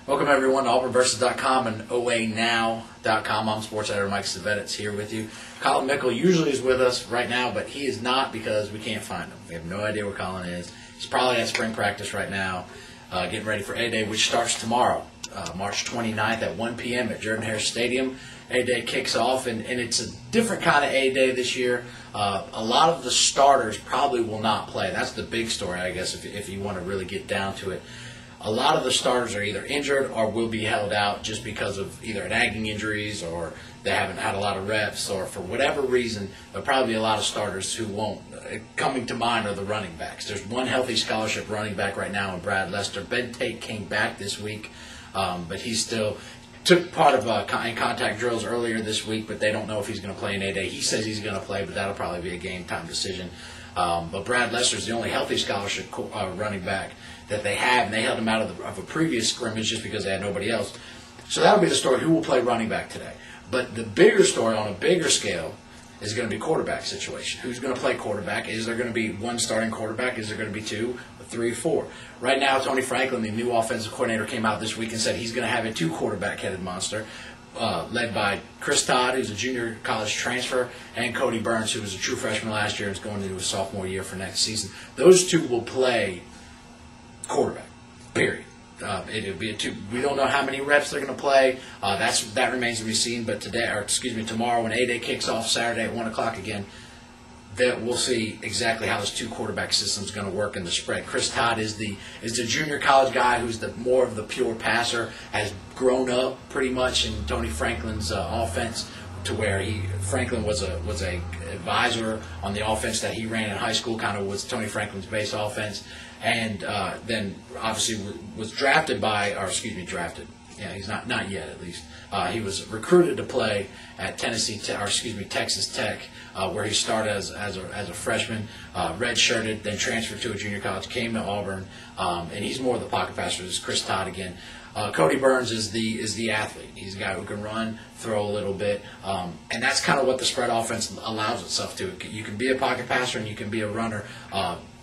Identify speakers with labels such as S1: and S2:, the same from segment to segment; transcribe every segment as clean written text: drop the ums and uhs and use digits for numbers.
S1: Welcome everyone to AuburnVersus.com and OANow.com. I'm sports editor Mike Szvetitz here with you. Colin Mickle usually is with us right now, but he is not because we can't find him. We have no idea where Colin is. He's probably at spring practice right now, getting ready for A-Day, which starts tomorrow, March 29th at 1 p.m. at Jordan-Hare Stadium. A-Day kicks off, and it's a different kind of A-Day this year. A lot of the starters probably will not play. That's the big story, I guess, if you want to really get down to it. A lot of the starters are either injured or will be held out just because of either nagging injuries or they haven't had a lot of reps, or for whatever reason, there'll probably be a lot of starters who won't. Coming to mind are the running backs. There's one healthy scholarship running back right now in Brad Lester. Ben Tate came back this week, but he still took part of in contact drills earlier this week, but they don't know if he's going to play in A-Day. He says he's going to play, but that'll probably be a game-time decision. But Brad Lester's the only healthy scholarship running back that they have, and they held him out of a previous scrimmage just because they had nobody else. So that'll be the story. Who will play running back today? But the bigger story on a bigger scale is going to be quarterback situation. Who's going to play quarterback? Is there going to be one starting quarterback? Is there going to be two, three, four? Right now, Tony Franklin, the new offensive coordinator, came out this week and said he's going to have a two-quarterback-headed monster, led by Chris Todd, who's a junior college transfer, and Cody Burns, who was a true freshman last year and is going into his sophomore year for next season. Those two will play quarterback, period. It'll be a two. We don't know how many reps they're going to play. That remains to be seen. But tomorrow when A-Day kicks off Saturday at 1 o'clock again, we'll see exactly how this two quarterback system is going to work in the spread. Chris Todd is the junior college guy who's more of the pure passer, has grown up pretty much in Tony Franklin's offense, to where Franklin was a advisor on the offense that he ran in high school, kind of was Tony Franklin's base offense, and then obviously was drafted. Yeah, he's not yet at least. He was recruited to play at Texas Tech, where he started as a freshman, redshirted, then transferred to a junior college, came to Auburn, and he's more of the pocket passer. This is Chris Todd again. Cody Burns is the athlete. He's a guy who can run, throw a little bit, and that's kind of what the spread offense allows itself to. You can be a pocket passer and you can be a runner.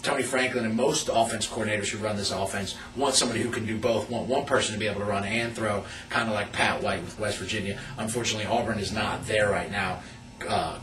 S1: Tony Franklin and most offense coordinators who run this offense want somebody who can do both, want one person to be able to run and throw, kind of like Pat White with West Virginia. Unfortunately, Auburn is not there right now.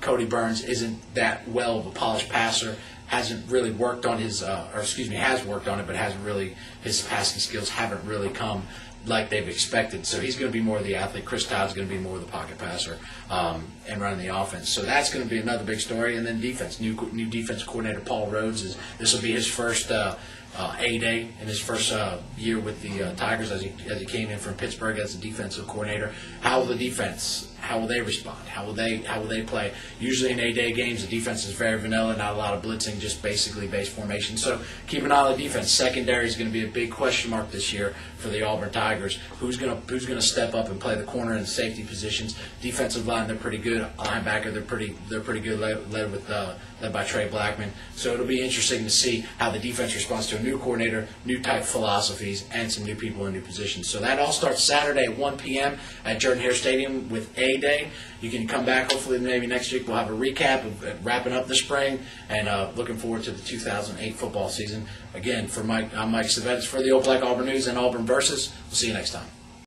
S1: Cody Burns isn't that well of a polished passer, hasn't really worked on his, has worked on it, but hasn't really, his passing skills haven't really come like they've expected. So he's going to be more of the athlete. Chris Todd's going to be more of the pocket passer and running the offense. So that's going to be another big story. And then defense. New defense coordinator Paul Rhodes, this will be his first A-Day in his first year with the Tigers as he came in from Pittsburgh as a defensive coordinator. How will the defense? How will they respond? How will they play? Usually in A-Day games, the defense is very vanilla, not a lot of blitzing, just basically base formation. So keep an eye on the defense. Secondary is going to be a big question mark this year for the Auburn Tigers. Who's going to step up and play the corner and safety positions? Defensive line, they're pretty good. Linebacker, they're pretty good, led by Trey Blackman. So it'll be interesting to see how the defense responds to a new coordinator, new type philosophies, and some new people in new positions. So that all starts Saturday at 1 p.m. at Jordan-Hare Stadium with A-Day. You can come back. Hopefully, maybe next week we'll have a recap of wrapping up the spring and looking forward to the 2008 football season. Again, I'm Mike Szvetitz for the Opelika-Auburn News and Auburn Versus. We'll see you next time.